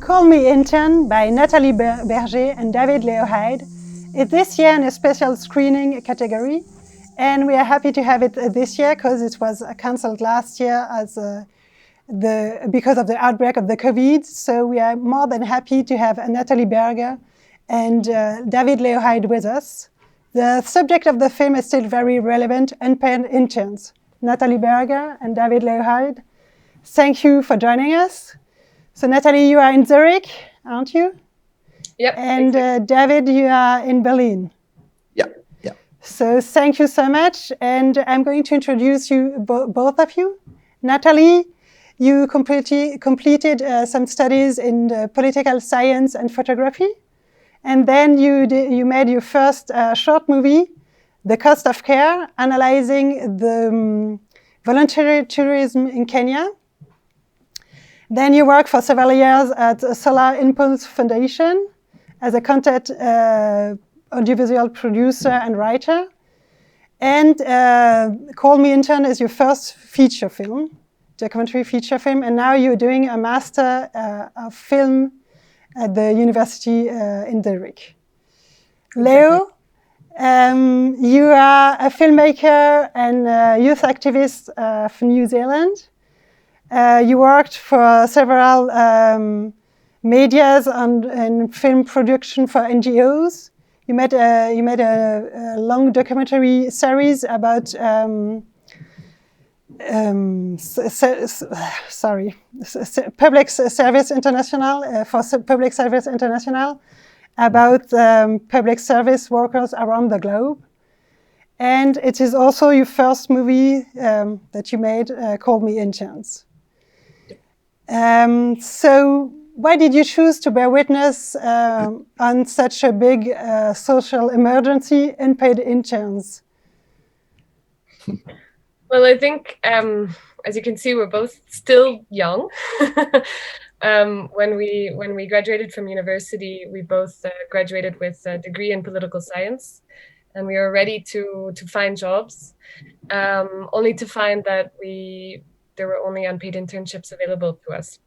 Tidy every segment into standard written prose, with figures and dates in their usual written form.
Call Me Intern by Nathalie Berger and David Hyde is this year in a special screening category. And we are happy to have it this year because it was cancelled last year as because of the outbreak of the COVID. So we are more than happy to have Nathalie Berger and David Hyde with us. The subject of the film is still very relevant, unpaid interns. Nathalie Berger and David Hyde, thank you for joining us. So Nathalie, you are in Zurich, aren't you? Yep. And exactly. David, you are in Berlin. Yeah. So thank you so much. And I'm going to introduce you, both of you. Nathalie, you completed some studies in political science and photography. And then you made your first short movie, The Cost of Care, analyzing the voluntary tourism in Kenya. Then you worked for several years at Solar Impulse Foundation as a content audiovisual producer and writer. And Call Me Intern is your first feature film, documentary feature film. And now you're doing a master of film at the university in Zurich. Leo, you are a filmmaker and youth activist from New Zealand. You worked for several medias and film production for NGOs. You made a long documentary series about Public Service International for Public Service International about public service workers around the globe. And it is also your first movie that you made, called Me Interns. So why did you choose to bear witness on such a big social emergency, unpaid interns? Well, I think, as you can see, we're both still young. When we graduated from university, we both graduated with a degree in political science, and we were ready to find jobs, only to find that there were only unpaid internships available to us.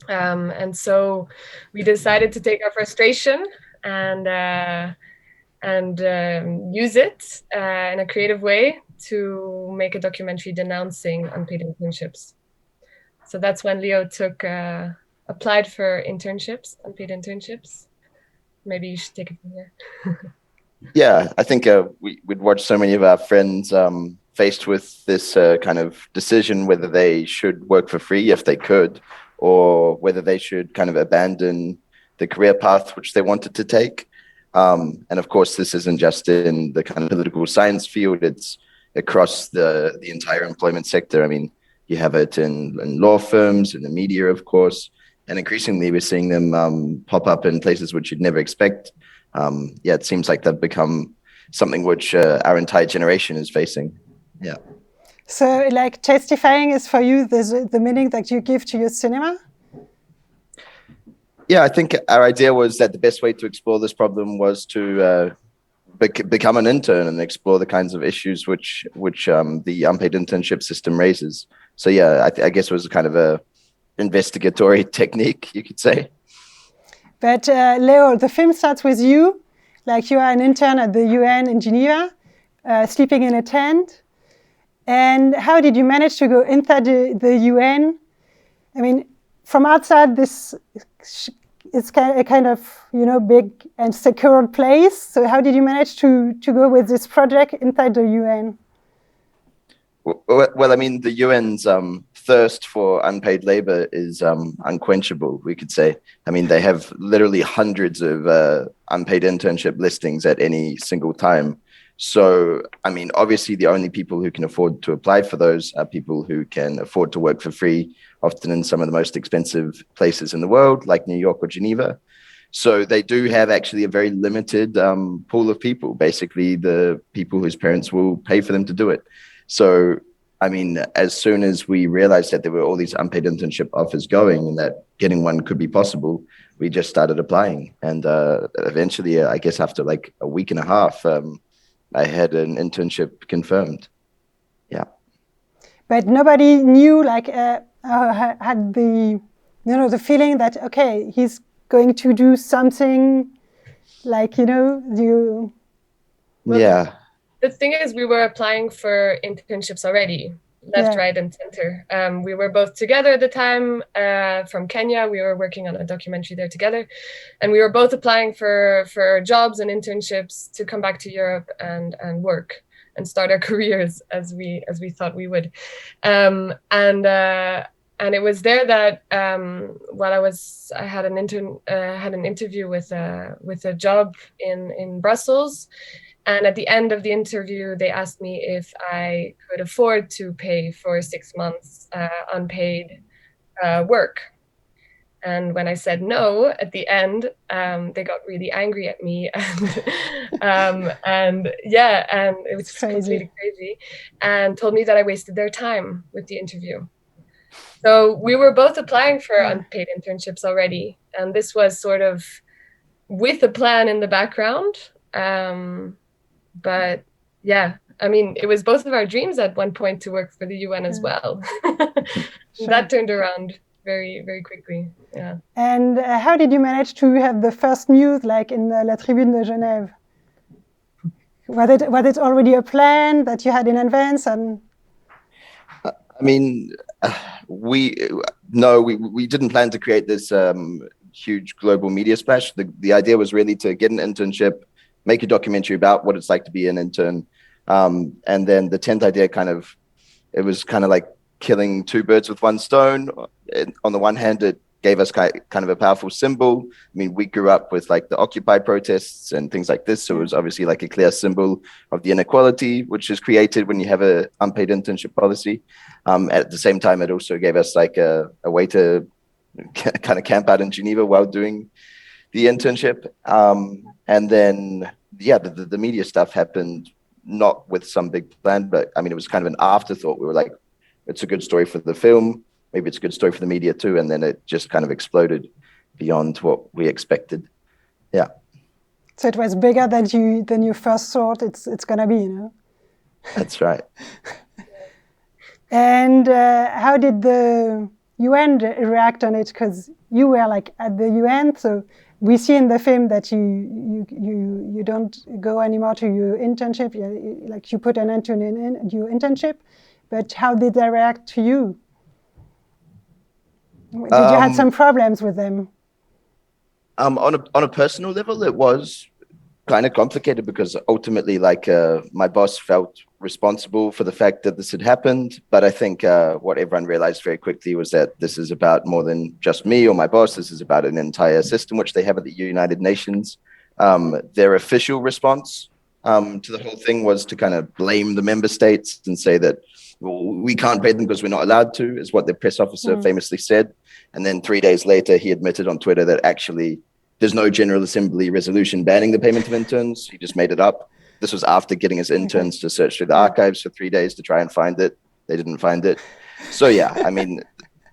And so we decided to take our frustration and use it in a creative way to make a documentary denouncing unpaid internships. So that's when Leo applied for internships, unpaid internships. Maybe you should take it from here. Yeah, I think we'd watched so many of our friends faced with this kind of decision whether they should work for free if they could, or whether they should kind of abandon the career path which they wanted to take. And of course, this isn't just in the kind of political science field, it's across the entire employment sector. I mean, you have it in law firms, in the media, of course, and increasingly we're seeing them pop up in places which you'd never expect. It seems like they've become something which our entire generation is facing. Yeah. So, like, testifying is for you the meaning that you give to your cinema? Yeah, I think our idea was that the best way to explore this problem was to become an intern and explore the kinds of issues which the unpaid internship system raises. So, yeah, I guess it was kind of a investigatory technique, you could say. But Leo, the film starts with you, like you are an intern at the UN in Geneva, sleeping in a tent. And how did you manage to go inside the UN? I mean, from outside, this is a kind of, big and secure place. So how did you manage to go with this project inside the UN? Well, I mean, the UN's thirst for unpaid labor is unquenchable, we could say. I mean, they have literally hundreds of unpaid internship listings at any single time. So, I mean, obviously, the only people who can afford to apply for those are people who can afford to work for free, often in some of the most expensive places in the world, like New York or Geneva. So they do have actually a very limited pool of people, basically the people whose parents will pay for them to do it. So, I mean, as soon as we realized that there were all these unpaid internship offers going and that getting one could be possible, we just started applying. And eventually, I guess after like a week and a half, I had an internship confirmed. Yeah. But nobody knew, like, had the the feeling that, okay, he's going to do something like, you... Well, Yeah. The thing is, we were applying for internships already, left, Yeah. right, and center. We were both together at the time from Kenya. We were working on a documentary there together. And we were both applying for jobs and internships to come back to Europe and work and start our careers as we thought we would. And it was there that while I had an interview with a job in Brussels. And at the end of the interview, they asked me if I could afford to pay for 6 months unpaid work. And when I said no at the end, they got really angry at me, and it was completely crazy, and told me that I wasted their time with the interview. So we were both applying for unpaid internships already, and this was sort of with a plan in the background. But yeah, I mean, it was both of our dreams at one point to work for the UN as well. Sure. That turned around very, very quickly. Yeah. And how did you manage to have the first news, like in La Tribune de Genève? Was it already a plan that you had in advance? And I mean, we didn't plan to create this huge global media splash. The idea was really to get an internship, make a documentary about what it's like to be an intern. And then the 10th idea it was kind of like killing two birds with one stone. On the one hand, it gave us kind of a powerful symbol. I mean, we grew up with like the Occupy protests and things like this. So it was obviously like a clear symbol of the inequality, which is created when you have an unpaid internship policy. At the same time, it also gave us like a way to kind of camp out in Geneva while doing the internship. And then, the media stuff happened not with some big plan, but I mean, it was kind of an afterthought. We were like, it's a good story for the film. Maybe it's a good story for the media too. And then it just kind of exploded beyond what we expected. Yeah. So it was bigger than you first thought it's going to be, That's right. And how did the UN react on it? Because you were like at the UN, so we see in the film that you don't go anymore to your internship. You put an end to your internship. But how did they react to you? Did you have some problems with them? On a personal level, it was kind of complicated because ultimately, my boss felt responsible for the fact that this had happened. But I think what everyone realized very quickly was that this is about more than just me or my boss. This is about an entire system which they have at the United Nations. Their official response to the whole thing was to kind of blame the member states and say that, well, we can't pay them because we're not allowed to, is what the press officer famously said. And then 3 days later, he admitted on Twitter that actually there's no General Assembly resolution banning the payment of interns. He just made it up. This was after getting his interns to search through the archives for 3 days to try and find it. They didn't find it. So yeah, I mean,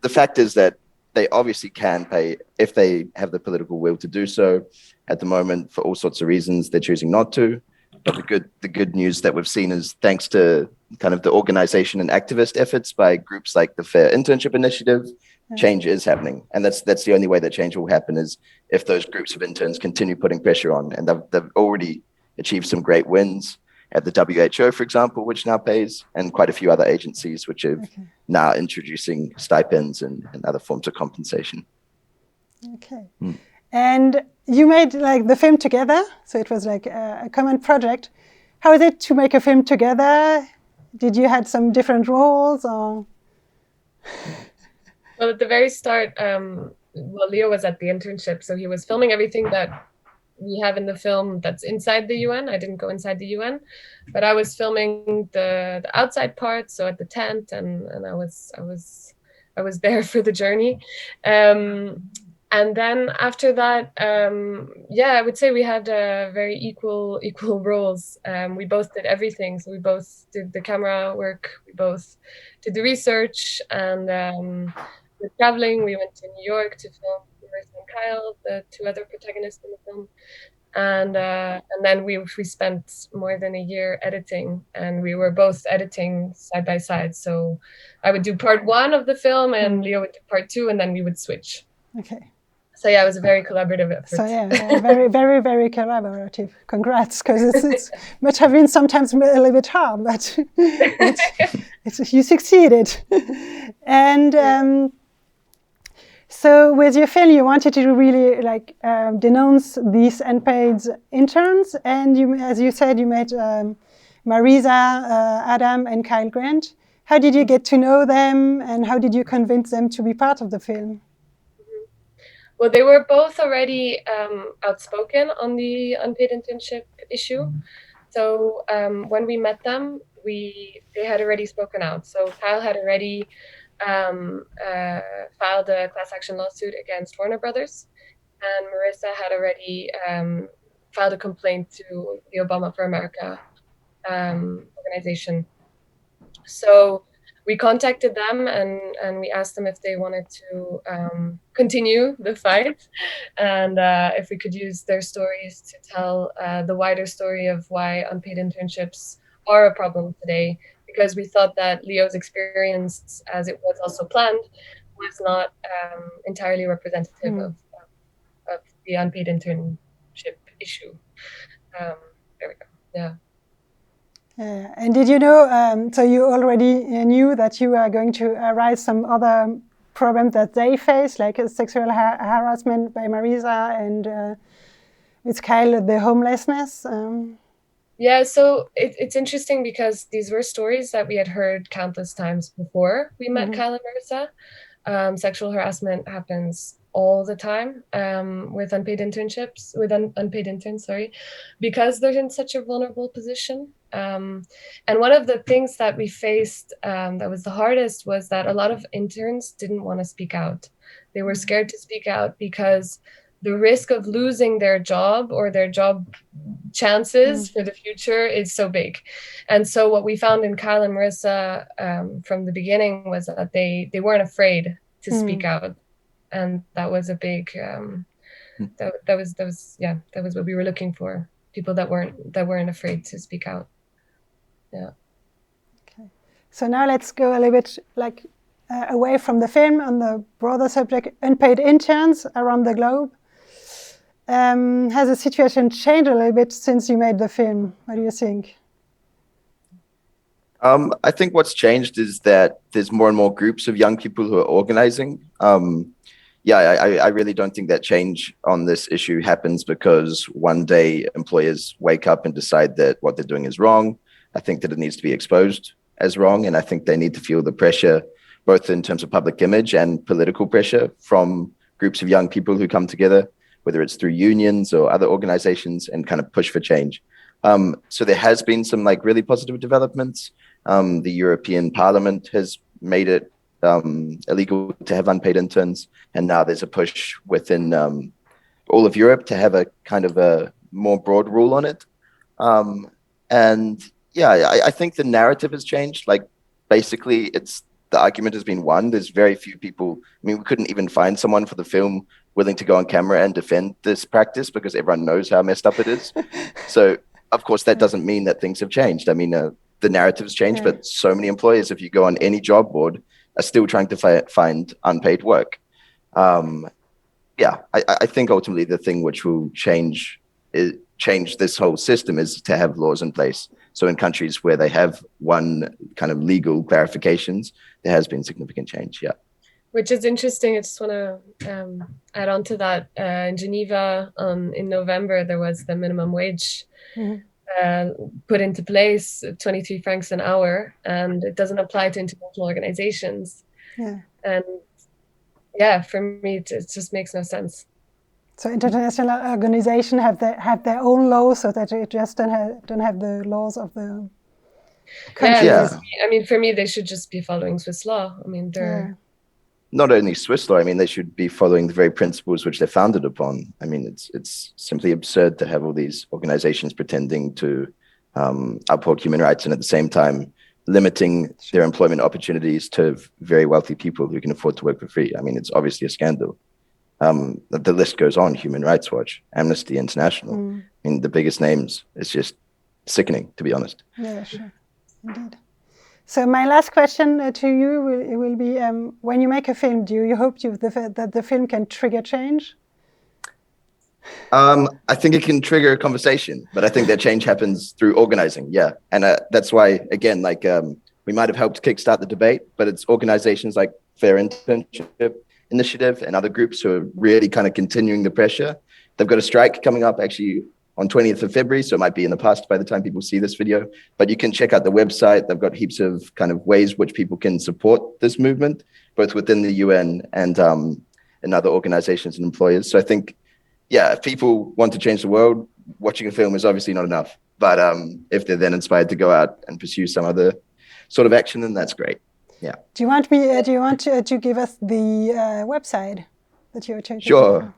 the fact is that they obviously can pay if they have the political will to do so. At the moment, for all sorts of reasons, they're choosing not to. But the good news that we've seen is thanks to kind of the organization and activist efforts by groups like the Fair Internship Initiative, change is happening. And that's the only way that change will happen is if those groups of interns continue putting pressure on. And they've already achieved some great wins at the WHO, for example, which now pays, and quite a few other agencies which are now introducing stipends and other forms of compensation. Okay. And you made like the film together, so it was like a common project. How is it to make a film together? Did you had some different roles or? Well, at the very start, Leo was at the internship, so he was filming everything that we have in the film that's inside the UN. I didn't go inside the UN, but I was filming the outside part, so at the tent, and I was there for the journey. And then after that, I would say we had very equal roles. We both did everything. So we both did the camera work. We both did the research, and with traveling, we went to New York to film Marissa and Kyle, the two other protagonists in the film. And then we spent more than a year editing, and we were both editing side by side. So I would do part 1 of the film, and Leo would do part 2, and then we would switch. Okay. So yeah, it was a very collaborative effort. So yeah, very, very, very collaborative. Congrats, because it must have been sometimes a little bit hard, but you succeeded. And so with your film, you wanted to really like denounce these unpaid interns, and you, as you said, you met Marisa, Adam, and Kyle Grant. How did you get to know them, and how did you convince them to be part of the film? Well, they were both already outspoken on the unpaid internship issue. So when we met them, they had already spoken out. So Kyle had already filed a class action lawsuit against Warner Brothers, and Marisa had already filed a complaint to the Obama for America organization. So we contacted them and we asked them if they wanted to continue the fight, and if we could use their stories to tell the wider story of why unpaid internships are a problem today, because we thought that Leo's experience, as it was also planned, was not entirely representative of the unpaid internship issue. There we go. Yeah. And did you know, so you already knew that you were going to raise some other problems that they face, like sexual harassment by Marisa, and with Kyle, the homelessness? Yeah, so it's interesting because these were stories that we had heard countless times before we met Kyle and Marisa. Sexual harassment happens all the time with unpaid internships, with unpaid interns, because they're in such a vulnerable position. And one of the things that we faced that was the hardest was that a lot of interns didn't want to speak out. They were scared to speak out because the risk of losing their job or their job chances for the future is so big. And so what we found in Kyle and Marisa from the beginning was that they weren't afraid to speak out. And that was a big that was what we were looking for, people that weren't afraid to speak out. Yeah. Okay. So now let's go a little bit like away from the film on the broader subject, unpaid interns around the globe. Has the situation changed a little bit since you made the film? What do you think? I think what's changed is that there's more and more groups of young people who are organizing. I really don't think that change on this issue happens because one day employers wake up and decide that what they're doing is wrong. I think that it needs to be exposed as wrong, and I think they need to feel the pressure, both in terms of public image and political pressure from groups of young people who come together, whether it's through unions or other organizations, and kind of push for change. So there has been some like really positive developments. The European Parliament has made it illegal to have unpaid interns, and now there's a push within all of Europe to have a kind of a more broad rule on it. I think the narrative has changed. Like basically, the argument has been won. There's very few people. I mean, we couldn't even find someone for the film willing to go on camera and defend this practice because everyone knows how messed up it is. So, of course, that doesn't mean that things have changed. I mean, the narrative's changed, but so many employers, if you go on any job board, are still trying to find unpaid work. I think ultimately the thing which will change this whole system is to have laws in place. So in countries where they have one kind of legal clarifications, there has been significant change. Yeah. Which is interesting. I just want to add on to that. In Geneva, in November, there was the minimum wage put into place, 23 francs an hour, and it doesn't apply to international organizations. Yeah. And yeah, for me, it just makes no sense. So international organizations have their own laws, so that they just don't have the laws of the country. Yeah. I mean, for me, they should just be following Swiss law. I mean, they're not only Swiss law. I mean, they should be following the very principles which they're founded upon. I mean, it's simply absurd to have all these organizations pretending to uphold human rights and at the same time limiting their employment opportunities to very wealthy people who can afford to work for free. I mean, it's obviously a scandal. The list goes on. Human Rights Watch, Amnesty International. I mean, the biggest names. It's just sickening, to be honest. Yeah, sure, indeed. So my last question to you will be: when you make a film, do you hope that the film can trigger change? I think it can trigger a conversation, but I think that change happens through organizing. Yeah, and that's why, again, like we might have helped kickstart the debate, but it's organizations like Fair Internship Initiative and other groups who are really kind of continuing the pressure. They've got a strike coming up actually on 20th of February, so it might be in the past by the time people see this video, but you can check out the website. They've got heaps of kind of ways which people can support this movement, both within the UN and other organizations and employers. So I think, yeah, if people want to change the world, watching a film is obviously not enough. But if they're then inspired to go out and pursue some other sort of action, then that's great. Yeah. Do you want to give us the website that you're changing?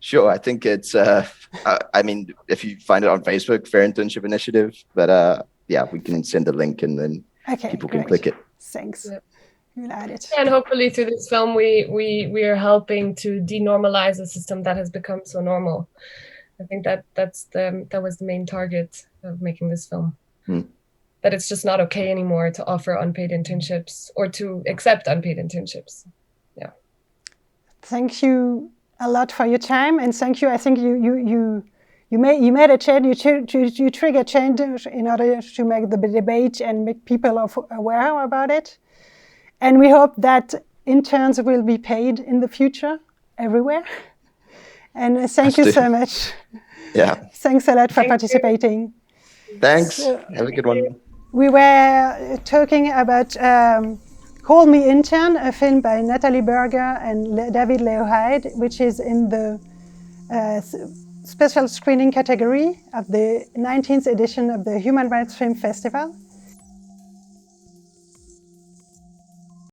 Sure. I think it's, I mean, if you find it on Facebook, Fair Internship Initiative, but yeah, we can send a link and then people can click it. Thanks. Yep. We'll add it. And hopefully through this film, we are helping to denormalize a system that has become so normal. I think that was the main target of making this film. That it's just not okay anymore to offer unpaid internships or to accept unpaid internships. Yeah. Thank you a lot for your time, and thank you. I think you made a change. You trigger change in order to make the debate and make people aware about it. And we hope that interns will be paid in the future everywhere. And thank you so much. Yeah. Thanks a lot for participating. Thanks. Have a good one. We were talking about Call Me Intern, a film by Nathalie Berger and David Hyde, which is in the special screening category of the 19th edition of the Human Rights Film Festival.